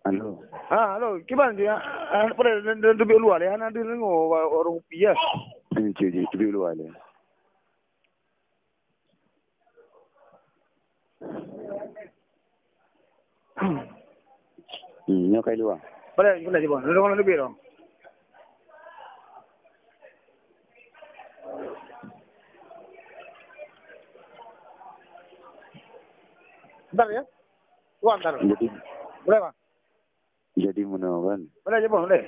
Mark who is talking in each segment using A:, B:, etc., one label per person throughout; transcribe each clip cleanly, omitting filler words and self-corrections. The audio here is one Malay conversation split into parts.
A: Halo.
B: Halo, gimana dia? Pada lebih luar ya, ada dengar orang rupiah.
A: Ini cik luar dia. Ini kai luar.
B: Pada je bang, orang lebih dong. Bentar ya. Wah, bentar. Boleh bang?
A: Jadi mana kan?
B: Boleh je bang, boleh.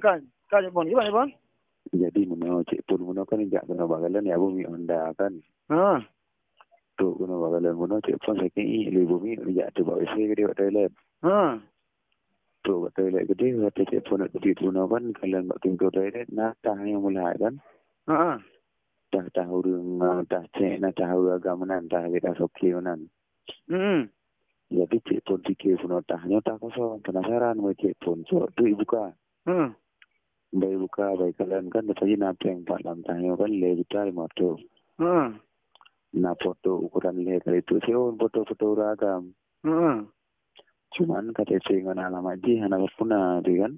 B: Kan je bang, gimana bang?
A: Jadi mana cik pun mana kan jak kena bagalan ya bumi Honda kan. Tu kena bagalan mana cik pun saya kini bumi jak tu bawa saya ke toilet. Tu ke toilet gede kata cik pun nak pergi tu kan kalian nak tinggal toilet nak tah yang mulai kan. Dah tahu dengan dah cek nak tahu agama nan dah kita sokli nan. Jadi cik pun fikir pun tahnya tak kosong penasaran mau cik pun so tu buka. Baik buka baik kalian kan tadi napeng 4 tahun kan le kita motor. Na foto ukuran le kali itu sih foto-foto ragam. Cuman KTP dengan alamat je anak puna tu kan.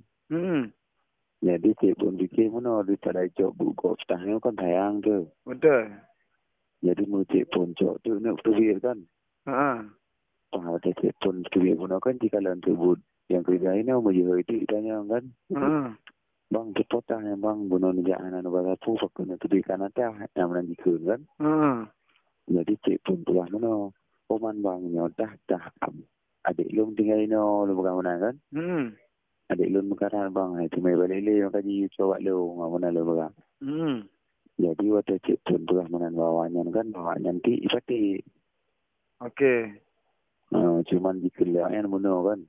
A: Jadi cik pun fikir mana di tadai jok buku tahun kan tayang tu.
B: Betul.
A: Jadi mau cik pun jok tu nak pergi kan. Kata cik pun pergi pun kan jika kalian sebut yang kerja ini mau jual itu tanya kan. Bang cepatlah yang bang bunuh nijaan anu bagapu fakuna tu di kanata yang menanjikan kan. Jadi cik pun pulang mana. Oman bang nyodah dah adik lum tinggal ini lu bukan mana kan. Adik lum berkata bang itu mai balik le yang kaji coba lu mana lu bukan. Jadi waktu cik pun pulang mana bawanya kan bawanya nanti ipati.
B: Okey.
A: Cuman dikeliayan bunuh kan.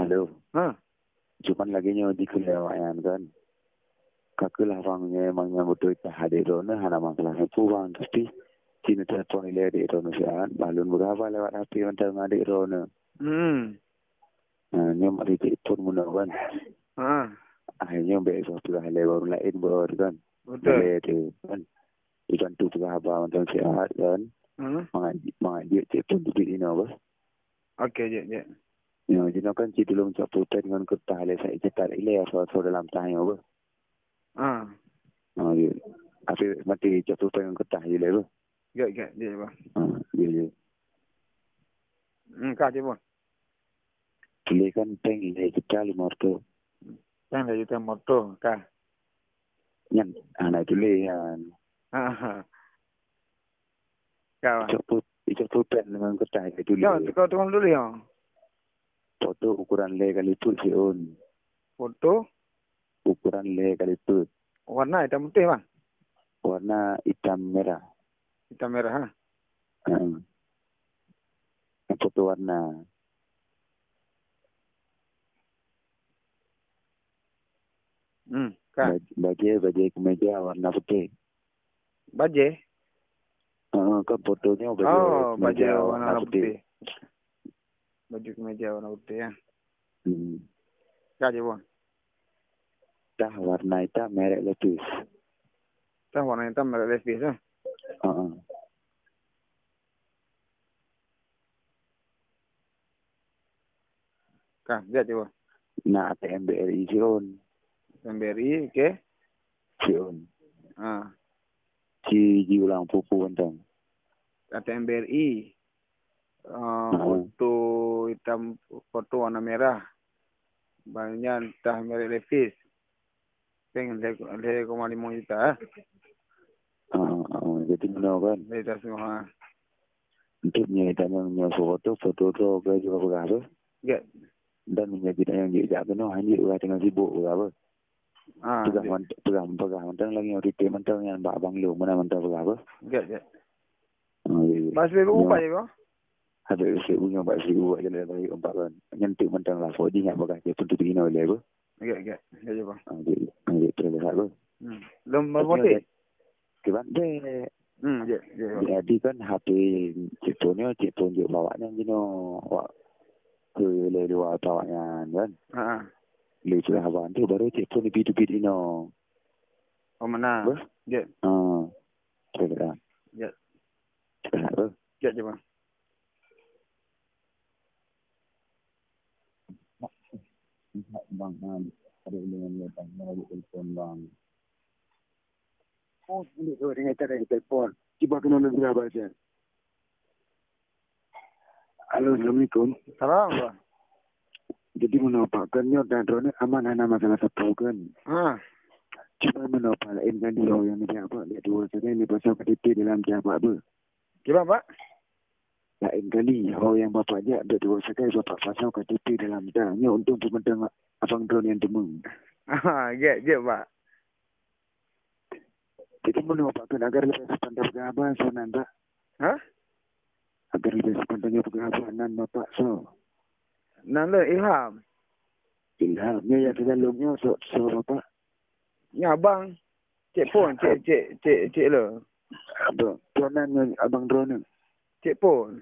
A: Halo. Cuman lagi nyo dikeliayan kan. Kakelah bangnya emangnya betul tak hadir rona hana masalah itu bang tapi sini telepon ile adik rona sian balun berapa lewat HP antara adik rona. Nyom adik pun mudah kan. Akhirnya besok sudah lewat lain baru kan.
B: Betul.
A: Tu kan. Dibantu berapa antara sihat kan. Mengaji cik pun diberi ini apa.
B: Okey je.
A: Ya, jadi kan cik dulu mencap putih dengan kertas le saya cetak ile so dalam tahun apa. Ya. Tapi mati cak putih dengan kertas je le apa.
B: Je bang.
A: Ya.
B: Kah je bang.
A: Ile kan peng ile kita 500.
B: Peng le juta motor kah.
A: Nyan anak itu le yang.
B: Kau.
A: Cak putih dengan kertas itu le.
B: Ya, kau tunggu dulu ya.
A: Foto ukuran le kali itu siun.
B: Foto
A: Ukuran le kali itu.
B: warna hitam putih bang.
A: Warna hitam merah.
B: Hitam merah
A: Foto warna.
B: Kah.
A: Baju kemeja warna putih.
B: Baju.
A: Kan fotonya
B: baju warna putih. Baju kemeja warna putih ya. Kah je bang.
A: Dah warna hitam merek lepis.
B: Dah warna hitam merek lepis Kah, lihat je bang.
A: Nak ATM BRI siun.
B: MBRI ke?
A: Siun. Si ulang pupu bentang.
B: ATM BRI. Foto hitam, foto warna merah. Banyak dah merek lepis. Pengen 2,5 juta.
A: Jadi mana kan?
B: Dari dah semua.
A: Untuk nyatanya foto tu ke juga berapa?
B: Ya.
A: Dan menjadi yang dia kena hanya orang tengah sibuk berapa? Pegang mentang lagi orang retail mentang yang abang lu mana mentang berapa?
B: Ya. Masih berapa je kau?
A: Ada punya bahasa ibu aja lah bagi empat kan. Nyentuh mentang lah. So dia nak bagai dia pun tu begini oleh apa?
B: Ya je bang.
A: Dia terlihat apa?
B: Belum bermotif.
A: Keban deh.
B: Ya.
A: Jadi kan HP cik pun dia bawanya gino. Wah. Ke luar bawanya kan. Lu sudah hawan tu baru cik pun lebih ino.
B: Oh mana? Ya.
A: Terlihat.
B: Ya.
A: Terlihat apa?
B: Ya je bang.
A: Bang Han. Ada dengan dia tak mau telefon bang. Oh, ini tu dengan cara telefon. Cuba kena lebih berapa saja. Halo, Assalamualaikum.
B: Salam bang.
A: Jadi menopakkan nyot dan drone aman hanya masalah satu kan. Cuma menopal lain kan dia yang dia apa dia dua saja ni pasal KTP dalam siapa apa.
B: Gimana pak?
A: Lain kali yang bapak dia ada dua sekali bapak pasal KTP dalam dahnya untuk pemandang abang drone yang demung.
B: Ya pak.
A: Jadi menopakkan agar lebih sepandang berapa sonan pak. Agar lebih sepandangnya berapa bapak so.
B: Nanda Ilham.
A: Ilhamnya ya dalamnya so bapak.
B: Ya abang. Cik pun, cik lo.
A: Abang, tuanan abang drone.
B: Cik pun.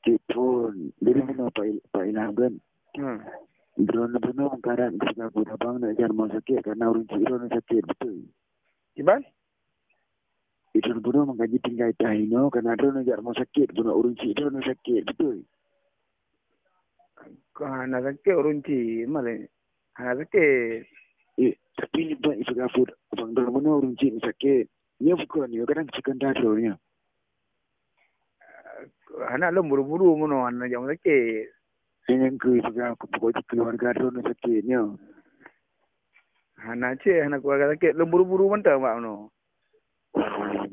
A: Jadi mana Pak Ilham kan? Drone benar angkaran kerja abang nak jangan mau sakit karena orang drone sakit betul.
B: Iban?
A: Itu benar mengkaji tinggal tahino karena drone jangan mau sakit benar orang drone sakit betul.
B: Hana sakit urunci malah. Hana sakit.
A: Tapi ni buat itu gafur. Abang drone benar urunci ni sakit. Ni bukan ni kadang sekandar ni.
B: Hana lo buru-buru mono hana jam sakit.
A: Yang ke aku pokok keluarga drone sakitnya.
B: Hana keluarga sakit lo buru-buru mentah mak mono.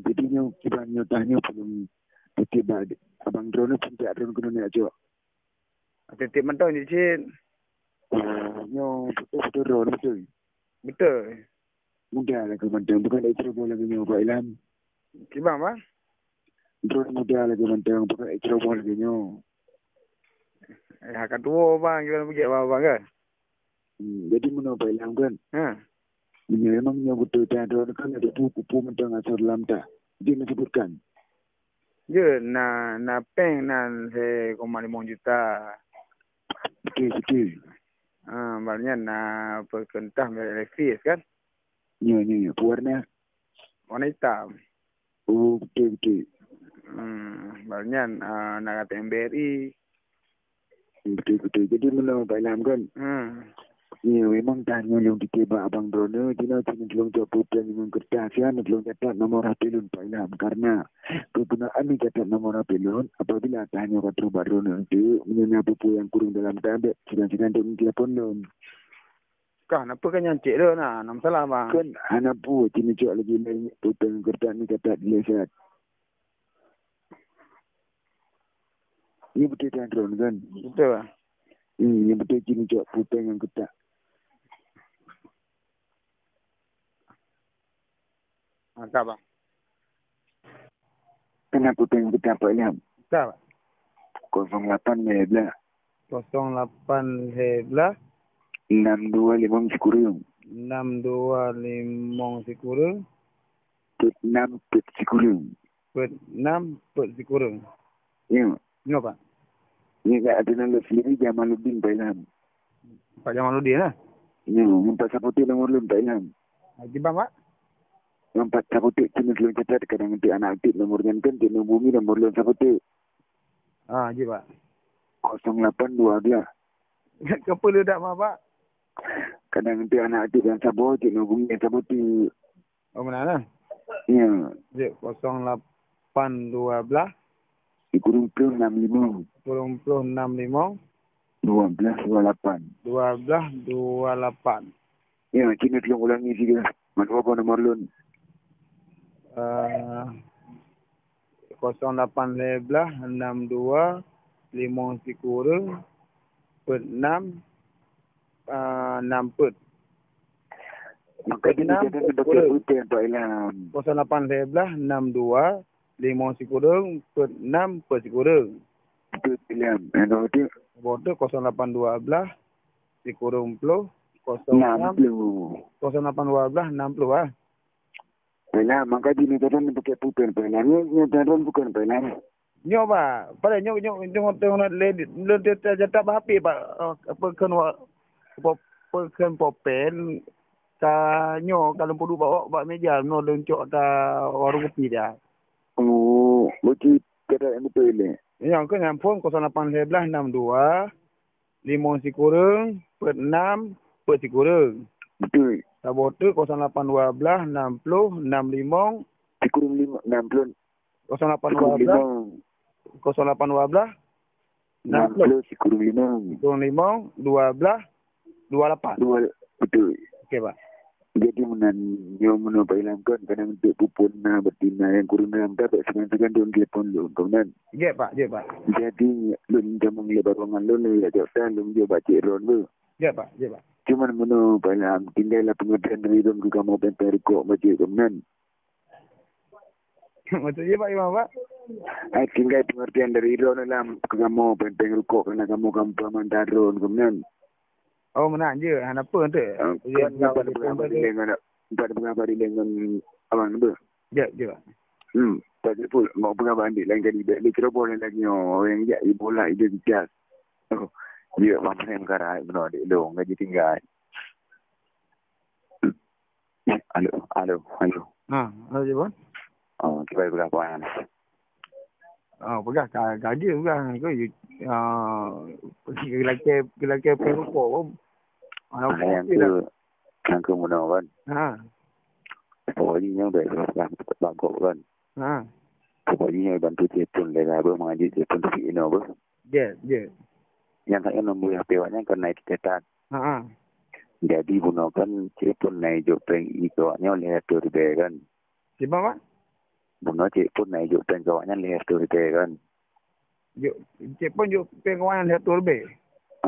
A: Jadi ni kita tanya belum tiba abang drone pun tak drone kena nak jawab.
B: Tetap mentah ni cik.
A: Nyo betul drone betul.
B: Betul.
A: Mudah lah kementang bukan ekstra bola lagi nyo Pak Ilham.
B: Gimana mak?
A: Drone mudah lagi mentang bukan ekstra bola lagi nyo.
B: Akan tua bang kita pergi abang kan.
A: Jadi mana Pak Ilham kan? Memang nyo betul drone kan ada kupu mentang asal dalam tak. Dia disebutkan.
B: Ya, na peng nan 5 juta.
A: Betul.
B: Maknanya na perkentah melefis kan?
A: Ya. Warna
B: hitam.
A: Oh, betul.
B: Maknanya nak kata MBRI.
A: Betul. Jadi mana Pak Ilham kan? Ya, memang tanya yang ditebak abang drone. Dia tolong jawab problem dengan kertas. Ya, tolong catat nomor HP lun Pak Ilham. Karena kegunaan ni catat nomor HP lun. Apabila tanya kat robot drone itu. Mengenai apa yang kurang dalam tablet. Sedang-sedang untuk telefon lun.
B: Kan, apa kan yang cik tu nak? Nama salah bang.
A: Kan, anak pun. Cina cok lagi lain. Problem kertas ni catat dilihat. Ini betul yang drone kan?
B: Betul.
A: Yang betul cina cok problem yang kertas.
B: Tak bang.
A: Kenapa tengok kita Pak Ilham?
B: Tak.
A: 08
B: 08
A: 62 Sikurung.
B: 625 Sikurung.
A: 6 Sikurung.
B: 6 Sikurung.
A: Ya.
B: Kenapa?
A: Ini tak ada nama sendiri Jamaluddin Pak Ilham.
B: Pak Jamaluddin lah?
A: Ya, nampak sapotik nomor lun Pak Ilham.
B: Gimana Pak?
A: Nampak sapotik cina lun catat kadang nanti anak aktif nomor jantan di nomor bumi nomor lun sapotik.
B: Ji Pak.
A: 0812.
B: Kenapa lu tak mah Pak?
A: Kadang nanti anak aktif yang sabot di nomor bumi yang sapotik.
B: Oh mana lah?
A: Ya.
B: 0812
A: Kurung 65.
B: 65
A: 1228. Ya, cina tolong ulangi sikit. Mana apa nomor lun?
B: 08 62 5 Sikurung 6 6
A: Maka dia kata pakai putih Pak Ilham.
B: 08 62 5 Sikurung 6 Sikurung.
A: Betul Ilham. Ada dia.
B: Bodoh 0812 Sikurung 60
A: 60.
B: 0812 60 ah.
A: Pernah, maka di negara ni pakai putih. Pernah, ni negara bukan pernah.
B: Nyo Pak, pada nyo tengok le jatah HP Pak. Apa kan popen ta nyo kalau perlu bawa meja no lencok ta warung kopi dia.
A: Oh, betul kata yang betul ni.
B: Yang kan handphone 08 62 5 Sikurung 6 Put Cikurung.
A: Betul.
B: Saboter 0812 60 65
A: Cikurung 60
B: 0812 0812
A: 60 Cikurung 5
B: 5 12 28.
A: Betul.
B: Okey, Pak.
A: Jadi yang menopailam kan kadang untuk pupun betina yang kurang dalam tak segan-segan don telepon lu kemudian.
B: Ya, Pak.
A: Jadi lu minta mengilebar bangan lu ya jawab lu dia baca ron lu.
B: Ya, Pak.
A: Cuman menopailam tinggallah pengertian dari ron ke kamu pentar kok baca kemudian.
B: Maksudnya Pak Imam, Pak?
A: Tinggal pengertian dari ron dalam ke kamu pentar kok karena kamu pamantar ron kemudian.
B: Oh, menang je. Apa tu?
A: Kan pada pengabar dengan abang tu.
B: Ya, Pak.
A: Tadi pun mau pengabar ni lain kali dia boleh lagi orang ya bola ide dia. Oh, dia macam yang karai benar dia dong gaji tinggal. Halo.
B: Halo je, Bang.
A: Oh, kita berapa orang?
B: Pegah gaji pegah pergi lelaki perukok.
A: Yang kemudian kan. Pokoknya udah bangkok kan. Pokoknya bantu telepon lega mengaji telepon tu ino ber.
B: Ya.
A: Yang saya nombor HP nya kan naik tetat. Jadi gunakan telepon naik jopeng itu nya oleh tu kan.
B: Siapa, Pak?
A: Buno telepon naik jopeng kawannya oleh tu kan.
B: Telepon jopeng kawannya oleh tu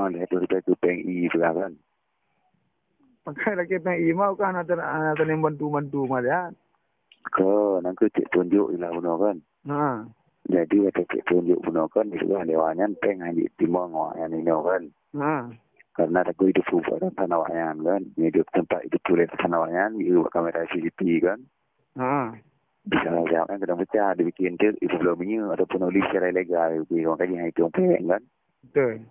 A: Oleh tu jopeng I kan.
B: Pakai lagi peng imau kan ada yang bantu malah.
A: Ke nanti cek tunjuk ilah buno kan. Jadi ada cek tunjuk buno kan itu lewanyan peng haji timong wayan ini kan. Karena aku hidup pada tanah wayan kan. Hidup tempat hidup tulis tanah wayan itu kamera CCTV kan. Bisa jawab kan kadang pecah dibikin tu itu belum ini ataupun oleh secara ilegal itu makanya itu peng kan.
B: Betul.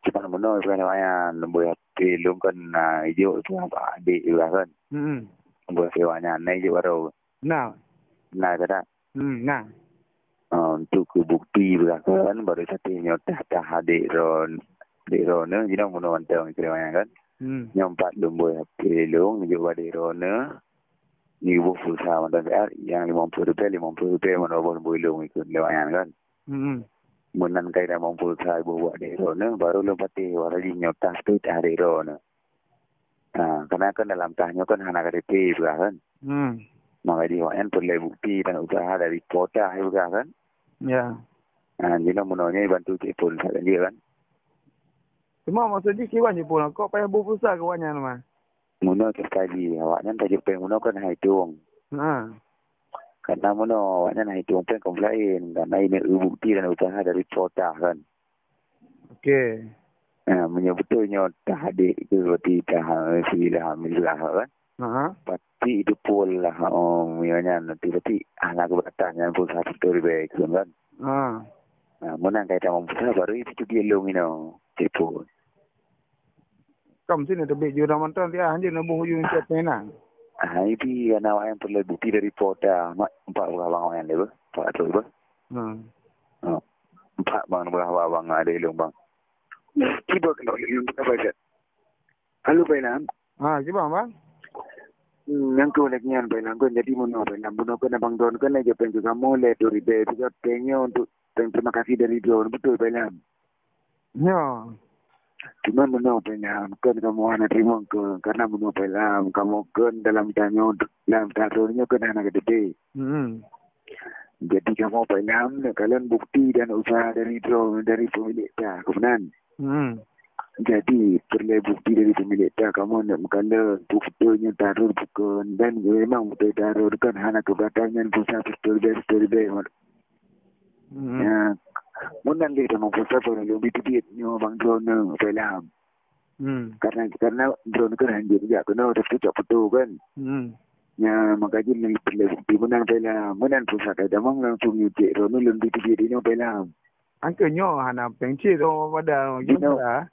A: Cepat buno bukan wayan boleh belum kan hijau itu apa adik juga kan. Buat sewanya naik je baru. Nah kata. Untuk bukti belakang baru satunya dah adik ron jadi mau nonton kiranya kan. Nyampat lumbu pelong juga adik ron ni buku sama dan yang RM50 mana bolong ikut lewayan kan. Menan kaya dah mampu saya buat adik ron baru lempati waragi nyotas tu adik ron. Karena kan dalam tahnya kan anak KTP juga kan. Maka diwayan perlu bukti dan usaha dari kota juga kan.
B: Ya.
A: Jadi menanya bantu telepon saya dia kan.
B: Cuma maksudnya kiwan je pun kau payah berpulsa kawannya nama.
A: Muna sekali awaknya tak jumpa muna kan hitung. Karena muna awaknya hitung pun komplain karena ini bukti dan usaha dari kota kan. Okey. Menyebutnya dah adik itu berarti dah silah milah kan. Pasti itu pula misalnya nanti berarti anak keberatan yang pun satu lebih baik kan. Menang kaya mampu baru itu dia long ini telepon.
B: Kamu sini lebih jurang mantan dia hanya nak hujung chat menang.
A: Ini anak yang perlu bukti dari kota empat abang yang lebar, empat tu lebar. Empat bang abang ada long bang. Cuba kalau yang apa saja. Halo Bailam.
B: Cuba bang.
A: Yang kau lagi yang Bailam kan jadi mana Bailam kan abang Don kan aja pengen juga mulai dari juga pengen untuk terima kasih dari Don betul Bailam. Ya. Cuma mana Bailam kan kamu anak terima ke karena mana Bailam kamu kan dalam tanya dalam tahunnya kan anak gede. Jadi kamu Bailam kalian bukti dan usaha dari Don dari pemilik dah kemudian. Jadi perlu bukti dari pemilik dah kamu nak mengkala buktinya taruh bukan dan memang betul taruh kan anak keberatan pusat betul dari ya munang dia mau pusat orang lebih tiit nyo bang drone Bailam karena drone kan hanya dia kena ada tu betul kan ya makanya lebih perlu bukti munang Bailam munang pusat ada mang langsung nyuci drone lebih tiit nyo Bailam. Angkanya anak penci tu pada gimana?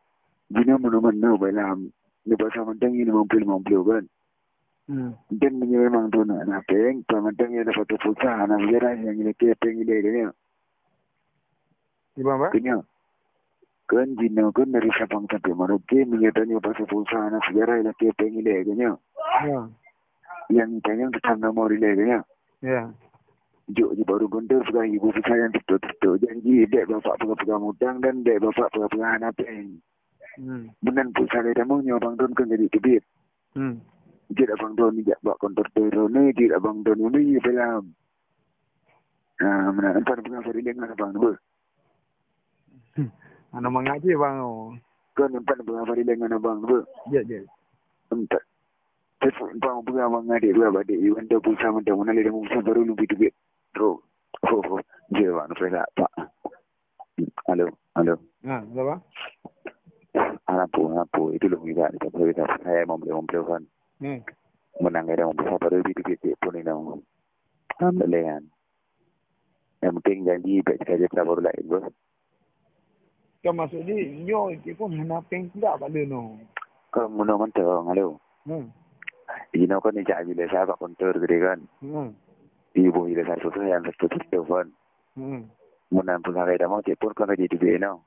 A: Gina mana Bailam. Ni pasal mentang ini 50 kan. Dan memang tu nak peng, mentang ini dapat pulsa, anak merah yang ini peng ini dia. Gimana? Kenya. Kan Jino kan dari Sabang sampai Merauke menyertanya pasal pulsa anak sejarah yang pengen leganya.
B: Ya.
A: Yang tanya tetap nama leganya.
B: Ya.
A: Juk je baru gontor sudah ibu besar yang betul-betul janji dek bapak pegang hutang dan dek bapak pegang anak pen. Benar pulsa dia mau nyobang don kan jadi kebit. Jadi abang don ni bak kontor terone jadi abang don ni pelam. Mana antar pegang hari dengan abang tu.
B: Ana mengaji bang.
A: Kan empat pegang hari dengan abang tu.
B: Ya.
A: Empat. Terus bang pegang abang adik dua adik. Iwan tu pulsa macam mana dia pulsa baru lebih duit. Terus. Dia bang pegang pak. Halo.
B: Halo bang.
A: Anak itu lebih juga kita saya mau beli kan. Menang ada mau bisa baru lebih duit pun ini dong. Belian. Yang penting janji baik saja baru lain bos.
B: Kau masuk di, yo, pun hendak peng tidak pada no.
A: Kau mana mentang, halo. Ino kan ni cak bila saya pak kontor gede kan. Ibu bila saya susah yang satu telefon. Menang pun saya dah mau cek pun kan jadi duit no.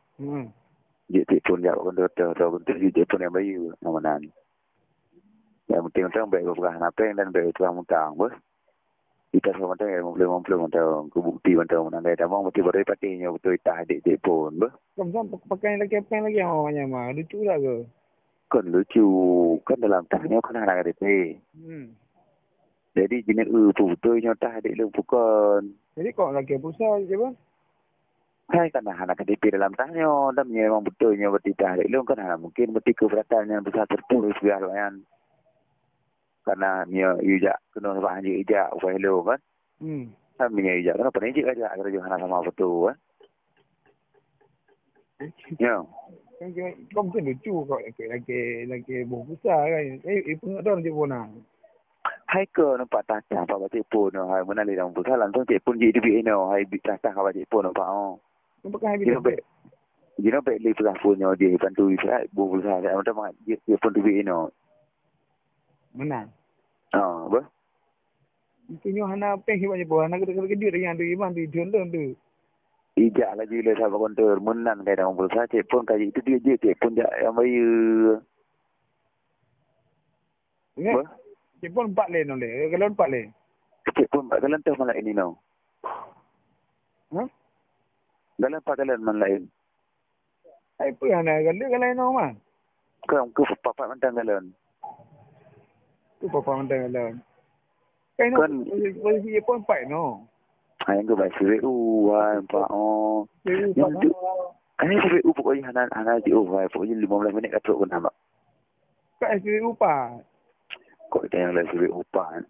A: Jadi pun jawab kontor jadi pun yang bayu nama nan. Yang penting mentang baik bukan apa dan baik tukang mentang bos. Kita semua mentang yang belum mentang kebukti mentang menang dah mau mesti baru patinya betul kita adik pun bos.
B: Kamu pakai lagi apa lagi awaknya mah lucu lah ke?
A: Kan lucu kan dalam tahnya kan anak adik jadi jenis putihnya tah adik lu bukan.
B: Jadi kok lagi pusat je bang?
A: Hai kan anak adik dalam tahnya dan memang betulnya bertitah adik lu kan mungkin berarti keberatannya besar tertulis biarlah karena dia ijak kena bahan dia ijak upaya lu kan. Kami ijak kan pernah ijak aja agar Johanna sama betul kan. Ya.
B: Kan kau mungkin lucu kau lagi besar kan. Pengador je pun nak.
A: Hai ke nampak tatah apa baca pun hai mana dalam pusat langsung cek pun jadi duit no hai tatah apa baca pun nampak oh.
B: Nampak hai duit.
A: Jadi baik li pusat punya dia bantu saya buku saya macam dia pun duit no.
B: Mana?
A: Apa?
B: Itu Johanna peng hibat je pun nak kerja dengan tu iman tu jodoh tu.
A: Ijak lagi le sahabat kontor menang kai dalam pusat cek pun kaji itu dia je cek pun yang bayu.
B: Apa? Cik pun 4 lane oleh. Galon 4 lane.
A: Cik pun 4 galon tu malah ini no. Galon 4 galon man lain.
B: Apa yang nak galon no mah?
A: Kau papa mentang galon.
B: Tu papa mentang galon. Kan posisi pun 4 no.
A: Yang ke bahasa CVU pak oh. Ini CVU pokoknya hana di pokoknya 15 minit kat pun nama.
B: Kat CVU pak.
A: Kok kita yang lagi CVU pak.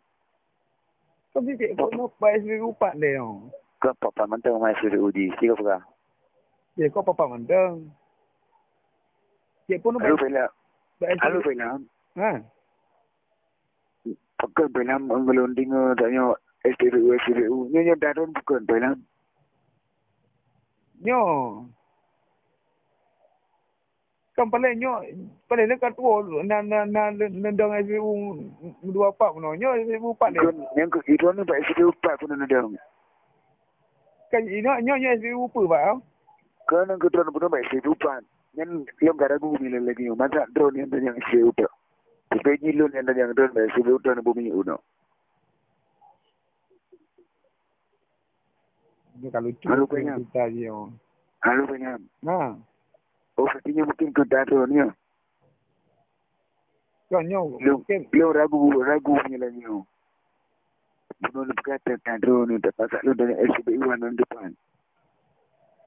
B: Kau cik pun nak buat CVU pak dia no.
A: Kau papa mentang mai CVU di sini kau pernah?
B: Ya kau papa mentang. Cik pun nak
A: Halo Penam. Bukan Penam ngelunding tanya SPBU. Nyonya darun bukan Penam.
B: Nyo. Kan paling dekat tu nendang SPBU 24 pun nyo SPBU 4
A: dia. Yang itu ni Pak SPBU 4 pun nendang.
B: Kan nyo SPBU apa Pak?
A: Kan yang kedua pun Pak SPBU 4. Yang gara bumi lagi. Masa drone yang tanya SPBU 4. Tapi nyilun yang tanya drone Pak SPBU 4 bumi uno.
B: Ini kalau lucu.
A: Halo Penam. Halo Penam. Oh, artinya mungkin ke daronya.
B: Kan nyo.
A: Lu ragu punya lagi. Bunuh lu berkata daro ni tak pasal lu dari SPBU yang depan.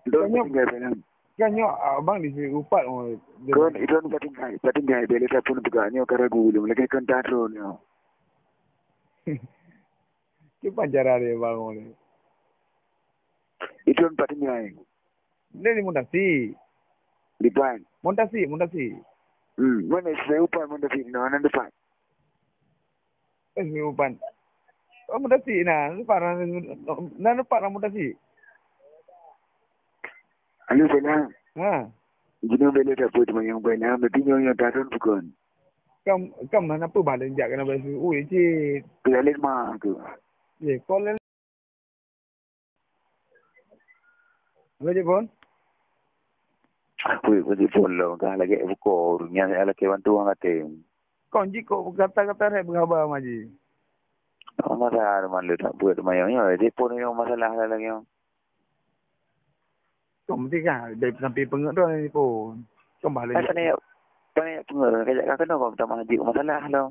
A: Lu tinggal Penam.
B: Kan nyo abang di sini upat.
A: Kan itu patinggai beli tak pun beganya ke ragu lu lagi kan daro ni.
B: Kita cara dia bang ni.
A: Itu patinggai.
B: Dia di Montasi.
A: Di depan.
B: Montasi.
A: Mana SPBU 4 Montasi no anan depan.
B: SPBU 4. Oh Montasi nah, depan Montasi.
A: Halo Penam. Gino beli tak pun cuma yang Penam, berarti yang darun bukan.
B: Kam mana apa badan jak kena bahasa. Oi cik.
A: Pelalik mah tu.
B: Ye, call Halo, Jepun.
A: Wih, ko pun lo ka lagi buko nya lagi bantu angate.
B: Kau jiko kata-kata saya berkhabar maji.
A: Masalah man lu tak buat mayangnya, dia pun yang masalah lagi yang.
B: Kau mesti kan dari sampai pengetahuan ni pun. Kau balik.
A: Kan pengen kajak kena kau minta maji masalah lo.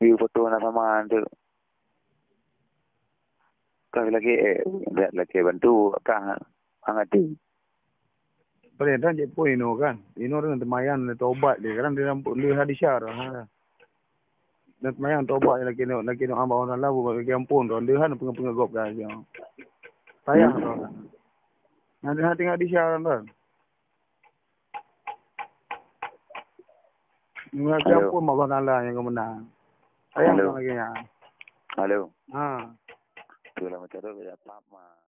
A: Dia foto nak sama tu. Kau lagi lihat lagi bantu kan angate.
B: Boleh dah je pun Ino kan. Ino dengan temayan tobat dia. Kadang dia nampak dia hadisar. Dan temayan tobat lagi nak ambau orang lalu bagi ampun tu. Dia kan pengap-pengap kan. Sayang tu. Nanti hati hadisar tu. Bagi ampun mak Allah yang kau menang. Sayang lagi ya.
A: Halo.
B: Ha.
A: Tu lah macam tu dia apa.